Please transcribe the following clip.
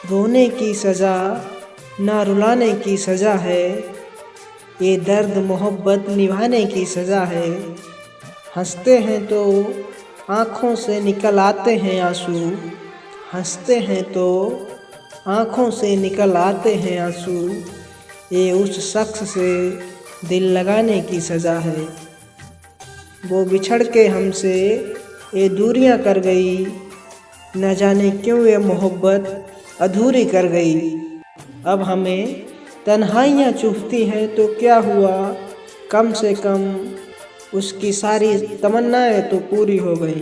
रोने की सज़ा ना रुलाने की सज़ा है, ये दर्द मोहब्बत निभाने की सज़ा है। हंसते हैं तो आँखों से निकल आते हैं आंसू, हंसते हैं तो आँखों से निकल आते हैं आंसू, ये उस शख्स से दिल लगाने की सज़ा है। वो बिछड़ के हमसे ये दूरियां कर गई, न जाने क्यों ये मोहब्बत अधूरी कर गई। अब हमें तन्हाइयाँ चुभती हैं तो क्या हुआ, कम से कम उसकी सारी तमन्नाएं तो पूरी हो गई।